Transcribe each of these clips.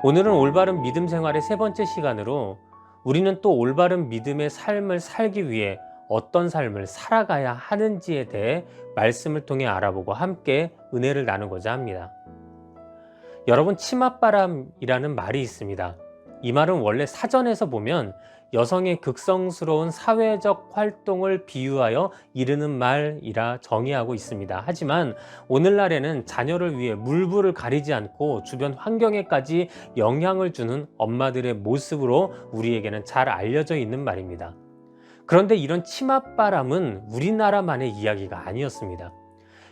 오늘은 올바른 믿음 생활의 세 번째 시간으로 우리는 또 올바른 믿음의 삶을 살기 위해 어떤 삶을 살아가야 하는지에 대해 말씀을 통해 알아보고 함께 은혜를 나누고자 합니다. 여러분, 치맛바람이라는 말이 있습니다. 이 말은 원래 사전에서 보면 여성의 극성스러운 사회적 활동을 비유하여 이르는 말이라 정의하고 있습니다. 하지만 오늘날에는 자녀를 위해 물불을 가리지 않고 주변 환경에까지 영향을 주는 엄마들의 모습으로 우리에게는 잘 알려져 있는 말입니다. 그런데 이런 치맛바람은 우리나라만의 이야기가 아니었습니다.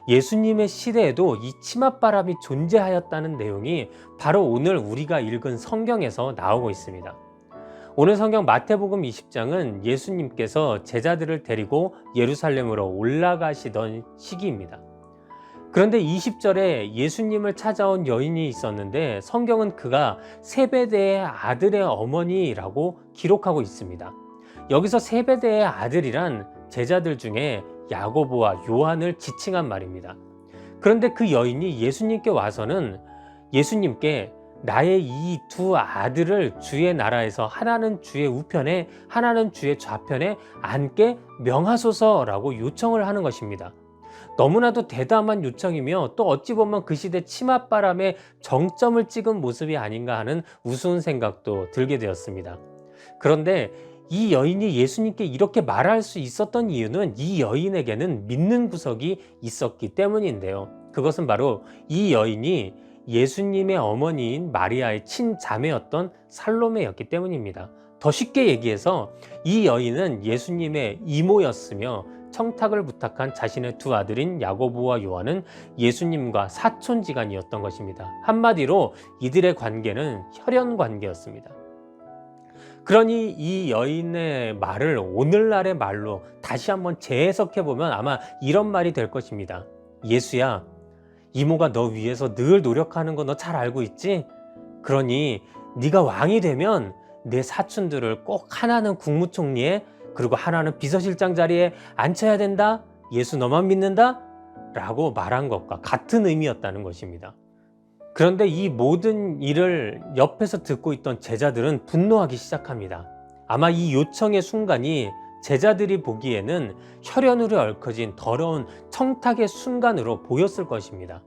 예수님의 시대에도 이 치맛바람이 존재하였다는 내용이 바로 오늘 우리가 읽은 성경에서 나오고 있습니다. 오늘 성경 마태복음 20장은 예수님께서 제자들을 데리고 예루살렘으로 올라가시던 시기입니다. 그런데 20절에 예수님을 찾아온 여인이 있었는데 성경은 그가 세베대의 아들의 어머니라고 기록하고 있습니다. 여기서 세베대의 아들이란 제자들 중에 야고보와 요한을 지칭한 말입니다. 그런데 그 여인이 예수님께 와서는 예수님께 나의 이 두 아들을 주의 나라에서 하나는 주의 우편에 하나는 주의 좌편에 앉게 명하소서라고 요청을 하는 것입니다. 너무나도 대담한 요청이며 또 어찌 보면 그 시대 치맛바람에 정점을 찍은 모습이 아닌가 하는 우스운 생각도 들게 되었습니다. 그런데 이 여인이 예수님께 이렇게 말할 수 있었던 이유는 이 여인에게는 믿는 구석이 있었기 때문인데요. 그것은 바로 이 여인이 예수님의 어머니인 마리아의 친자매였던 살로메였기 때문입니다. 더 쉽게 얘기해서 이 여인은 예수님의 이모였으며 청탁을 부탁한 자신의 두 아들인 야고보와 요한은 예수님과 사촌지간이었던 것입니다. 한마디로 이들의 관계는 혈연 관계였습니다. 그러니 이 여인의 말을 오늘날의 말로 다시 한번 재해석해보면 아마 이런 말이 될 것입니다. 예수야, 이모가 너 위해서 늘 노력하는 거 너 잘 알고 있지? 그러니 네가 왕이 되면 내 사촌들을 꼭 하나는 국무총리에 그리고 하나는 비서실장 자리에 앉혀야 된다? 예수 너만 믿는다? 라고 말한 것과 같은 의미였다는 것입니다. 그런데 이 모든 일을 옆에서 듣고 있던 제자들은 분노하기 시작합니다. 아마 이 요청의 순간이 제자들이 보기에는 혈연으로 얽혀진 더러운 청탁의 순간으로 보였을 것입니다.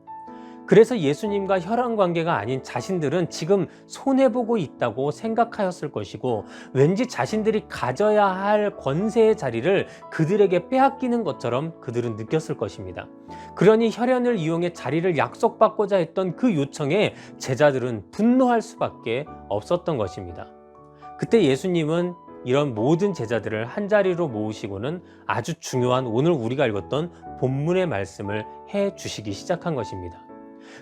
그래서 예수님과 혈연 관계가 아닌 자신들은 지금 손해보고 있다고 생각하였을 것이고 왠지 자신들이 가져야 할 권세의 자리를 그들에게 빼앗기는 것처럼 그들은 느꼈을 것입니다. 그러니 혈연을 이용해 자리를 약속받고자 했던 그 요청에 제자들은 분노할 수밖에 없었던 것입니다. 그때 예수님은 이런 모든 제자들을 한자리로 모으시고는 아주 중요한 오늘 우리가 읽었던 본문의 말씀을 해 주시기 시작한 것입니다.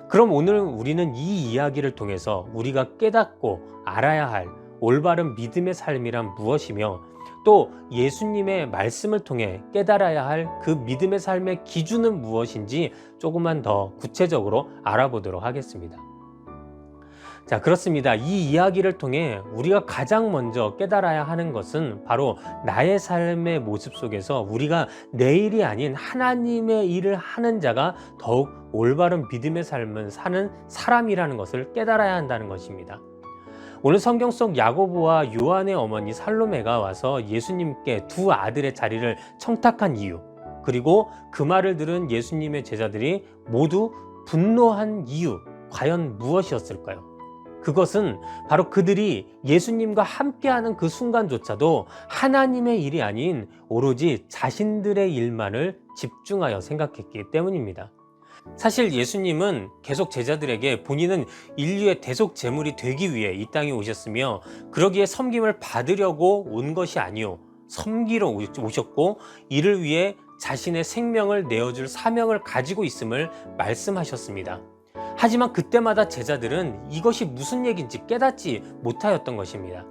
그럼 오늘 우리는 이 이야기를 통해서 우리가 깨닫고 알아야 할 올바른 믿음의 삶이란 무엇이며 또 예수님의 말씀을 통해 깨달아야 할 그 믿음의 삶의 기준은 무엇인지 조금만 더 구체적으로 알아보도록 하겠습니다. 자, 그렇습니다. 이 이야기를 통해 우리가 가장 먼저 깨달아야 하는 것은 바로 나의 삶의 모습 속에서 우리가 내 일이 아닌 하나님의 일을 하는 자가 더욱 올바른 믿음의 삶을 사는 사람이라는 것을 깨달아야 한다는 것입니다. 오늘 성경 속 야고보와 요한의 어머니 살로메가 와서 예수님께 두 아들의 자리를 청탁한 이유, 그리고 그 말을 들은 예수님의 제자들이 모두 분노한 이유, 과연 무엇이었을까요? 그것은 바로 그들이 예수님과 함께하는 그 순간조차도 하나님의 일이 아닌 오로지 자신들의 일만을 집중하여 생각했기 때문입니다. 사실 예수님은 계속 제자들에게 본인은 인류의 대속 제물이 되기 위해 이 땅에 오셨으며 그러기에 섬김을 받으려고 온 것이 아니요 섬기러 오셨고 이를 위해 자신의 생명을 내어줄 사명을 가지고 있음을 말씀하셨습니다. 하지만 그때마다 제자들은 이것이 무슨 얘기인지 깨닫지 못하였던 것입니다.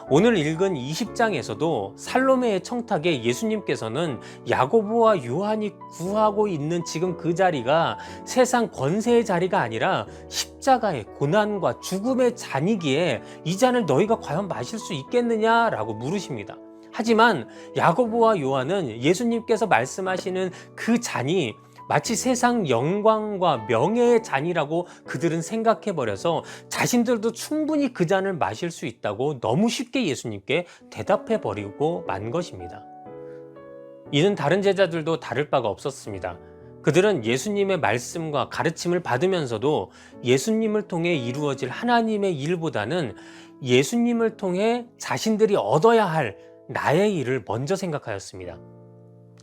오늘 읽은 20장에서도 살로메의 청탁에 예수님께서는 야고보와 요한이 구하고 있는 지금 그 자리가 세상 권세의 자리가 아니라 십자가의 고난과 죽음의 잔이기에 이 잔을 너희가 과연 마실 수 있겠느냐라고 물으십니다. 하지만 야고보와 요한은 예수님께서 말씀하시는 그 잔이 마치 세상 영광과 명예의 잔이라고 그들은 생각해버려서 자신들도 충분히 그 잔을 마실 수 있다고 너무 쉽게 예수님께 대답해버리고 만 것입니다. 이는 다른 제자들도 다를 바가 없었습니다. 그들은 예수님의 말씀과 가르침을 받으면서도 예수님을 통해 이루어질 하나님의 일보다는 예수님을 통해 자신들이 얻어야 할 나의 일을 먼저 생각하였습니다.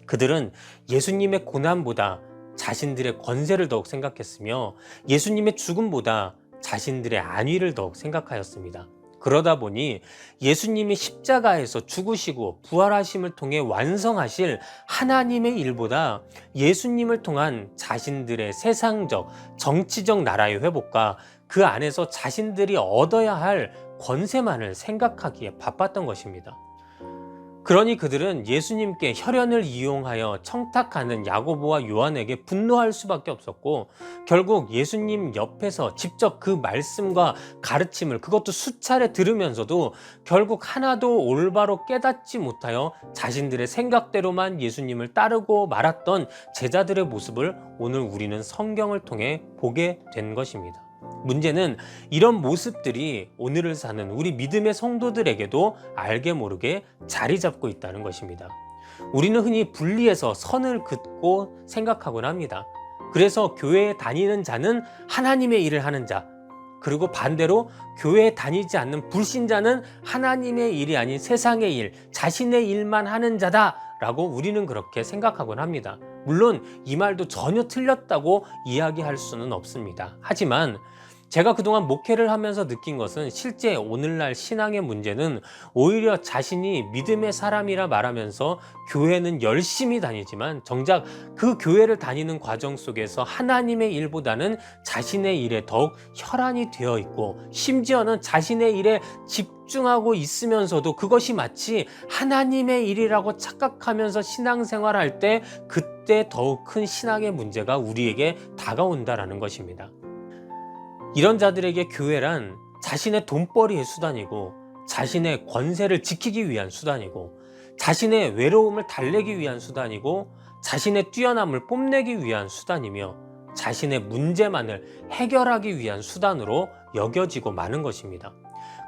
그들은 예수님의 고난보다 자신들의 권세를 더욱 생각했으며 예수님의 죽음보다 자신들의 안위를 더욱 생각하였습니다. 그러다 보니 예수님이 십자가에서 죽으시고 부활하심을 통해 완성하실 하나님의 일보다 예수님을 통한 자신들의 세상적, 정치적 나라의 회복과 그 안에서 자신들이 얻어야 할 권세만을 생각하기에 바빴던 것입니다. 그러니 그들은 예수님께 혈연을 이용하여 청탁하는 야고보와 요한에게 분노할 수밖에 없었고, 결국 예수님 옆에서 직접 그 말씀과 가르침을 그것도 수차례 들으면서도 결국 하나도 올바로 깨닫지 못하여 자신들의 생각대로만 예수님을 따르고 말았던 제자들의 모습을 오늘 우리는 성경을 통해 보게 된 것입니다. 문제는 이런 모습들이 오늘을 사는 우리 믿음의 성도들에게도 알게 모르게 자리 잡고 있다는 것입니다. 우리는 흔히 분리해서 선을 긋고 생각하곤 합니다. 그래서 교회에 다니는 자는 하나님의 일을 하는 자, 그리고 반대로 교회에 다니지 않는 불신자는 하나님의 일이 아닌 세상의 일, 자신의 일만 하는 자다라고 우리는 그렇게 생각하곤 합니다. 물론 이 말도 전혀 틀렸다고 이야기할 수는 없습니다. 하지만 제가 그동안 목회를 하면서 느낀 것은 실제 오늘날 신앙의 문제는 오히려 자신이 믿음의 사람이라 말하면서 교회는 열심히 다니지만 정작 그 교회를 다니는 과정 속에서 하나님의 일보다는 자신의 일에 더욱 혈안이 되어 있고, 심지어는 자신의 일에 집중하고 있으면서도 그것이 마치 하나님의 일이라고 착각하면서 신앙생활할 때 그때 더욱 큰 신앙의 문제가 우리에게 다가온다라는 것입니다. 이런 자들에게 교회란 자신의 돈벌이의 수단이고, 자신의 권세를 지키기 위한 수단이고, 자신의 외로움을 달래기 위한 수단이고, 자신의 뛰어남을 뽐내기 위한 수단이며, 자신의 문제만을 해결하기 위한 수단으로 여겨지고 마는 것입니다.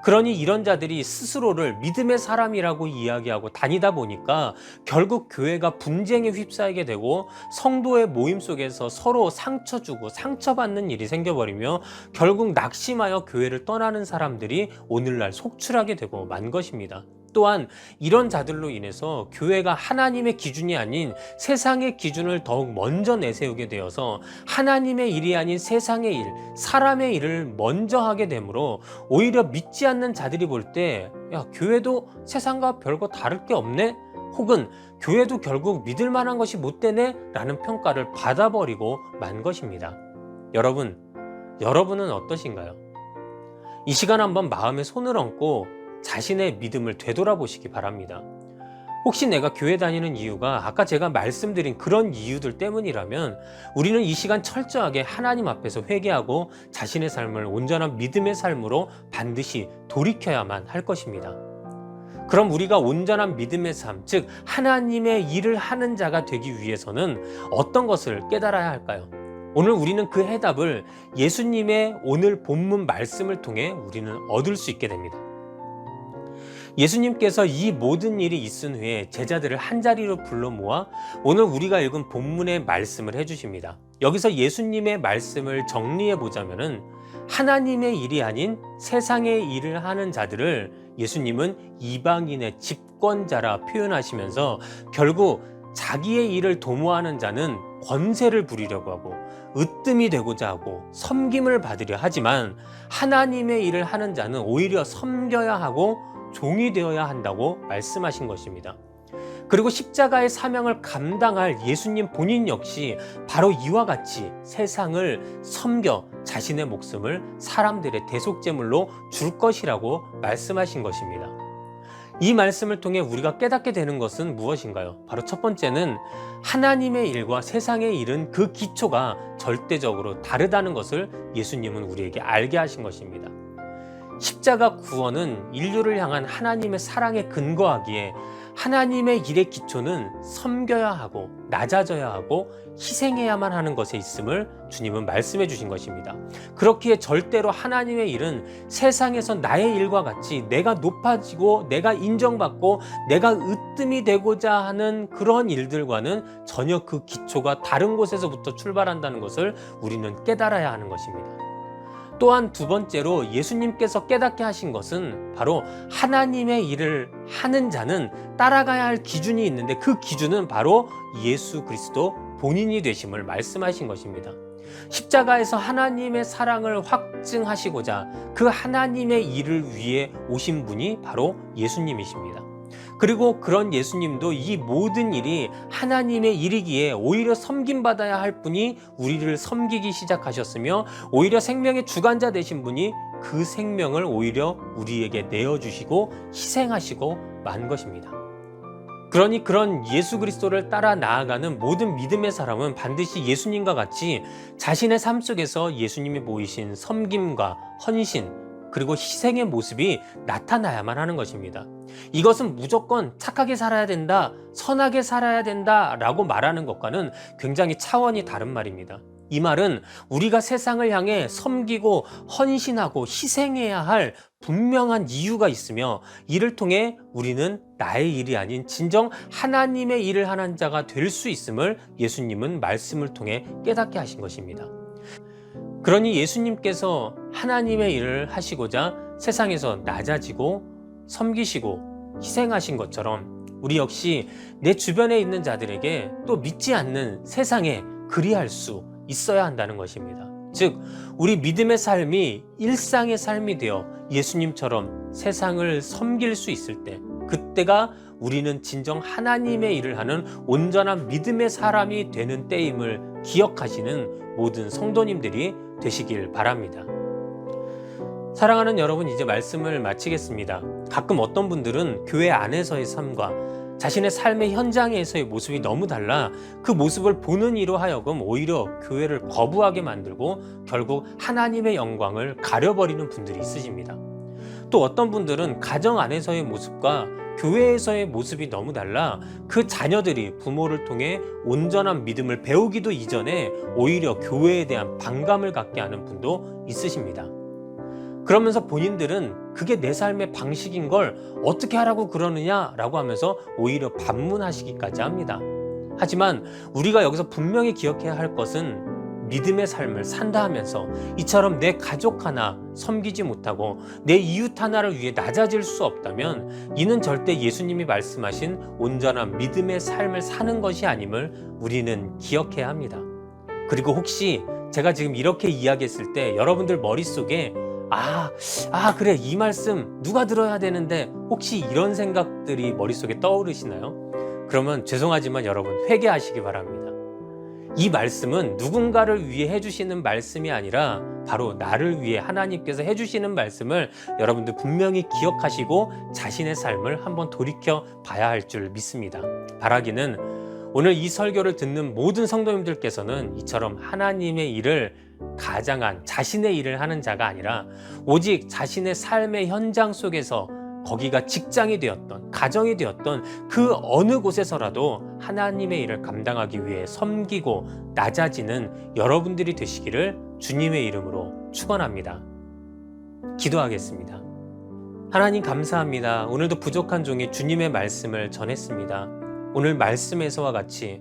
그러니 이런 자들이 스스로를 믿음의 사람이라고 이야기하고 다니다 보니까 결국 교회가 분쟁에 휩싸이게 되고, 성도의 모임 속에서 서로 상처 주고 상처받는 일이 생겨버리며 결국 낙심하여 교회를 떠나는 사람들이 오늘날 속출하게 되고 만 것입니다. 또한 이런 자들로 인해서 교회가 하나님의 기준이 아닌 세상의 기준을 더욱 먼저 내세우게 되어서 하나님의 일이 아닌 세상의 일, 사람의 일을 먼저 하게 되므로 오히려 믿지 않는 자들이 볼 때 야, 교회도 세상과 별거 다를 게 없네? 혹은 교회도 결국 믿을 만한 것이 못 되네? 라는 평가를 받아버리고 만 것입니다. 여러분은 어떠신가요? 이 시간 한번 마음에 손을 얹고 자신의 믿음을 되돌아보시기 바랍니다. 혹시 내가 교회 다니는 이유가 아까 제가 말씀드린 그런 이유들 때문이라면 우리는 이 시간 철저하게 하나님 앞에서 회개하고 자신의 삶을 온전한 믿음의 삶으로 반드시 돌이켜야만 할 것입니다. 그럼 우리가 온전한 믿음의 삶, 즉 하나님의 일을 하는 자가 되기 위해서는 어떤 것을 깨달아야 할까요? 오늘 우리는 그 해답을 예수님의 오늘 본문 말씀을 통해 우리는 얻을 수 있게 됩니다. 예수님께서 이 모든 일이 있은 후에 제자들을 한자리로 불러 모아 오늘 우리가 읽은 본문의 말씀을 해주십니다. 여기서 예수님의 말씀을 정리해 보자면은 하나님의 일이 아닌 세상의 일을 하는 자들을 예수님은 이방인의 집권자라 표현하시면서 결국 자기의 일을 도모하는 자는 권세를 부리려고 하고 으뜸이 되고자 하고 섬김을 받으려 하지만 하나님의 일을 하는 자는 오히려 섬겨야 하고 종이 되어야 한다고 말씀하신 것입니다. 그리고 십자가의 사명을 감당할 예수님 본인 역시 바로 이와 같이 세상을 섬겨 자신의 목숨을 사람들의 대속제물로 줄 것이라고 말씀하신 것입니다. 이 말씀을 통해 우리가 깨닫게 되는 것은 무엇인가요? 바로 첫 번째는 하나님의 일과 세상의 일은 그 기초가 절대적으로 다르다는 것을 예수님은 우리에게 알게 하신 것입니다. 십자가 구원은 인류를 향한 하나님의 사랑에 근거하기에 하나님의 일의 기초는 섬겨야 하고 낮아져야 하고 희생해야만 하는 것에 있음을 주님은 말씀해 주신 것입니다. 그렇기에 절대로 하나님의 일은 세상에서 나의 일과 같이 내가 높아지고 내가 인정받고 내가 으뜸이 되고자 하는 그런 일들과는 전혀 그 기초가 다른 곳에서부터 출발한다는 것을 우리는 깨달아야 하는 것입니다. 또한 두 번째로 예수님께서 깨닫게 하신 것은 바로 하나님의 일을 하는 자는 따라가야 할 기준이 있는데 그 기준은 바로 예수 그리스도 본인이 되심을 말씀하신 것입니다. 십자가에서 하나님의 사랑을 확증하시고자 그 하나님의 일을 위해 오신 분이 바로 예수님이십니다. 그리고 그런 예수님도 이 모든 일이 하나님의 일이기에 오히려 섬김받아야 할 분이 우리를 섬기기 시작하셨으며 오히려 생명의 주관자 되신 분이 그 생명을 오히려 우리에게 내어주시고 희생하시고 만 것입니다. 그러니 그런 예수 그리스도를 따라 나아가는 모든 믿음의 사람은 반드시 예수님과 같이 자신의 삶 속에서 예수님이 보이신 섬김과 헌신 그리고 희생의 모습이 나타나야만 하는 것입니다. 이것은 무조건 착하게 살아야 된다, 선하게 살아야 된다 라고 말하는 것과는 굉장히 차원이 다른 말입니다. 이 말은 우리가 세상을 향해 섬기고 헌신하고 희생해야 할 분명한 이유가 있으며 이를 통해 우리는 나의 일이 아닌 진정 하나님의 일을 하는 자가 될 수 있음을 예수님은 말씀을 통해 깨닫게 하신 것입니다. 그러니 예수님께서 하나님의 일을 하시고자 세상에서 낮아지고 섬기시고 희생하신 것처럼 우리 역시 내 주변에 있는 자들에게 또 믿지 않는 세상에 그리할 수 있어야 한다는 것입니다. 즉 우리 믿음의 삶이 일상의 삶이 되어 예수님처럼 세상을 섬길 수 있을 때 그때가 우리는 진정 하나님의 일을 하는 온전한 믿음의 사람이 되는 때임을 기억하시는 모든 성도님들이 되시길 바랍니다. 사랑하는 여러분, 이제 말씀을 마치겠습니다. 가끔 어떤 분들은 교회 안에서의 삶과 자신의 삶의 현장에서의 모습이 너무 달라 그 모습을 보는 이로 하여금 오히려 교회를 거부하게 만들고 결국 하나님의 영광을 가려버리는 분들이 있으십니다. 또 어떤 분들은 가정 안에서의 모습과 교회에서의 모습이 너무 달라 그 자녀들이 부모를 통해 온전한 믿음을 배우기도 이전에 오히려 교회에 대한 반감을 갖게 하는 분도 있으십니다. 그러면서 본인들은 그게 내 삶의 방식인 걸 어떻게 하라고 그러느냐라고 하면서 오히려 반문하시기까지 합니다. 하지만 우리가 여기서 분명히 기억해야 할 것은 믿음의 삶을 산다 하면서 이처럼 내 가족 하나 섬기지 못하고 내 이웃 하나를 위해 낮아질 수 없다면 이는 절대 예수님이 말씀하신 온전한 믿음의 삶을 사는 것이 아님을 우리는 기억해야 합니다. 그리고 혹시 제가 지금 이렇게 이야기했을 때 여러분들 머릿속에 그래, 이 말씀 누가 들어야 되는데 혹시 이런 생각들이 머릿속에 떠오르시나요? 그러면 죄송하지만 여러분 회개하시기 바랍니다. 이 말씀은 누군가를 위해 해주시는 말씀이 아니라 바로 나를 위해 하나님께서 해주시는 말씀을 여러분들 분명히 기억하시고 자신의 삶을 한번 돌이켜 봐야 할 줄 믿습니다. 바라기는 오늘 이 설교를 듣는 모든 성도님들께서는 이처럼 하나님의 일을 가장한 자신의 일을 하는 자가 아니라 오직 자신의 삶의 현장 속에서 거기가 직장이 되었던 가정이 되었던 그 어느 곳에서라도 하나님의 일을 감당하기 위해 섬기고 낮아지는 여러분들이 되시기를 주님의 이름으로 축원합니다. 기도하겠습니다. 하나님 감사합니다. 오늘도 부족한 종이 주님의 말씀을 전했습니다. 오늘 말씀에서와 같이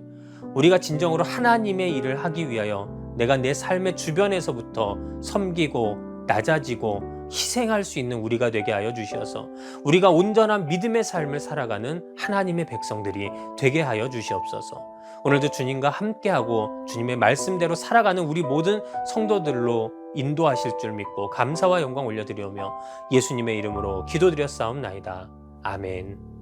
우리가 진정으로 하나님의 일을 하기 위하여 내가 내 삶의 주변에서부터 섬기고 낮아지고 희생할 수 있는 우리가 되게 하여 주시어서 우리가 온전한 믿음의 삶을 살아가는 하나님의 백성들이 되게 하여 주시옵소서. 오늘도 주님과 함께하고 주님의 말씀대로 살아가는 우리 모든 성도들로 인도하실 줄 믿고 감사와 영광 올려드리오며 예수님의 이름으로 기도드렸사옵나이다. 아멘.